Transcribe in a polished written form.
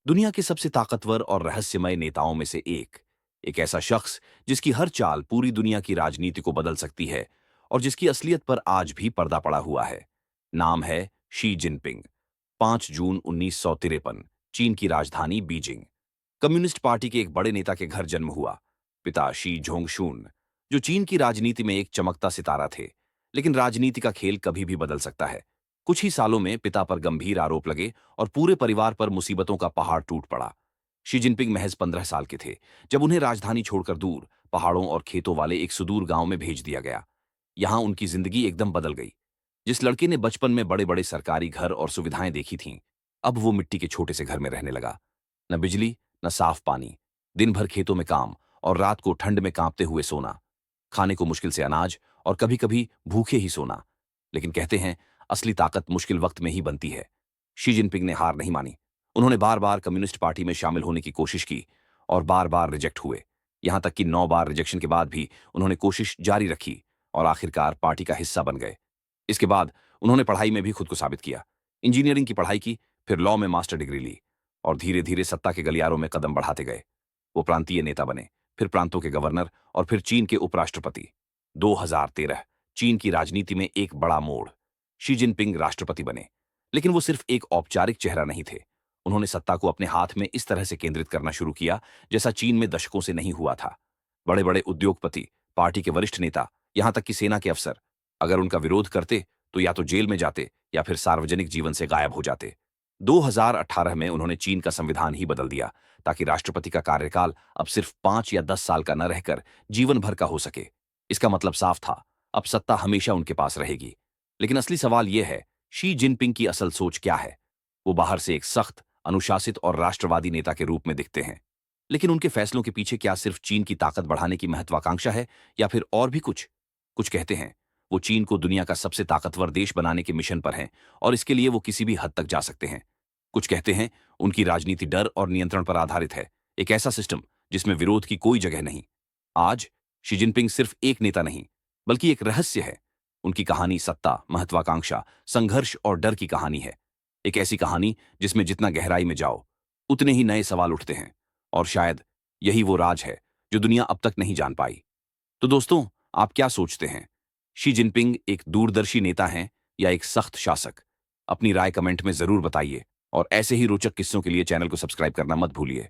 दुनिया के सबसे ताकतवर और रहस्यमय नेताओं में से एक ऐसा शख्स जिसकी हर चाल पूरी दुनिया की राजनीति को बदल सकती है और जिसकी असलियत पर आज भी पर्दा पड़ा हुआ है। नाम है शी जिनपिंग। 5 जून 1953 चीन की राजधानी बीजिंग। कम्युनिस्ट पार्टी के एक बड़े नेता के घर जन्म हुआ। पिता शी झोंगशून, जो चीन की राजनीति में एक चमकता सितारा थे। लेकिन राजनीति का खेल कभी भी बदल सकता है। कुछ ही सालों में पिता पर गंभीर आरोप लगे और पूरे परिवार पर मुसीबतों का पहाड़ टूट पड़ा। शी जिनपिंग महज 15 साल के थे जब उन्हें राजधानी छोड़कर दूर पहाड़ों और खेतों वाले एक सुदूर गांव में भेज दिया गया। यहां उनकी जिंदगी एकदम बदल गई। जिस लड़के ने बचपन में बड़े बड़े सरकारी घर और सुविधाएं देखी थीं, अब वो मिट्टी के छोटे से घर में रहने लगा। न बिजली, न साफ पानी, दिन भर खेतों में काम और रात को ठंड में कांपते हुए सोना। खाने को मुश्किल से अनाज और कभी कभी भूखे ही सोना। लेकिन कहते हैं, असली ताकत मुश्किल वक्त में ही बनती है। शी जिनपिंग ने हार नहीं मानी। उन्होंने बार बार कम्युनिस्ट पार्टी में शामिल होने की कोशिश की और बार बार रिजेक्ट हुए। यहां तक कि 9 बार रिजेक्शन के बाद भी उन्होंने कोशिश जारी रखी और आखिरकार पार्टी का हिस्सा बन गए। इसके बाद उन्होंने पढ़ाई में भी खुद को साबित किया। इंजीनियरिंग की पढ़ाई की, फिर लॉ में मास्टर डिग्री ली और धीरे धीरे सत्ता के गलियारों में कदम बढ़ाते गए। वो प्रांतीय नेता बने, फिर प्रांतों के गवर्नर और फिर चीन के उपराष्ट्रपति। 2013 चीन की राजनीति में एक बड़ा मोड़। शी जिनपिंग राष्ट्रपति बने। लेकिन वो सिर्फ एक औपचारिक चेहरा नहीं थे। उन्होंने सत्ता को अपने हाथ में इस तरह से केंद्रित करना शुरू किया जैसा चीन में दशकों से नहीं हुआ था। बड़े बड़े उद्योगपति, पार्टी के वरिष्ठ नेता, यहां तक कि सेना के अफसर अगर उनका विरोध करते तो या तो जेल में जाते या फिर सार्वजनिक जीवन से गायब हो जाते। 2018 में उन्होंने चीन का संविधान ही बदल दिया ताकि राष्ट्रपति का कार्यकाल अब सिर्फ 5 या 10 साल का न रहकर जीवन भर का हो सके। इसका मतलब साफ था, अब सत्ता हमेशा उनके पास रहेगी। लेकिन असली सवाल यह है, शी जिनपिंग की असल सोच क्या है? वो बाहर से एक सख्त, अनुशासित और राष्ट्रवादी नेता के रूप में दिखते हैं। लेकिन उनके फैसलों के पीछे क्या सिर्फ चीन की ताकत बढ़ाने की महत्वाकांक्षा है या फिर और भी कुछ? कुछ कहते हैं वो चीन को दुनिया का सबसे ताकतवर देश बनाने के मिशन पर हैं और इसके लिए वो किसी भी हद तक जा सकते हैं। कुछ कहते हैं उनकी राजनीति डर और नियंत्रण पर आधारित है, एक ऐसा सिस्टम जिसमें विरोध की कोई जगह नहीं। आज शी जिनपिंग सिर्फ एक नेता नहीं, बल्कि एक रहस्य है। उनकी कहानी सत्ता, महत्वाकांक्षा, संघर्ष और डर की कहानी है। एक ऐसी कहानी जिसमें जितना गहराई में जाओ उतने ही नए सवाल उठते हैं। और शायद यही वो राज है जो दुनिया अब तक नहीं जान पाई। तो दोस्तों, आप क्या सोचते हैं? शी जिनपिंग एक दूरदर्शी नेता हैं या एक सख्त शासक? अपनी राय कमेंट में जरूर बताइए और ऐसे ही रोचक किस्सों के लिए चैनल को सब्सक्राइब करना मत भूलिए।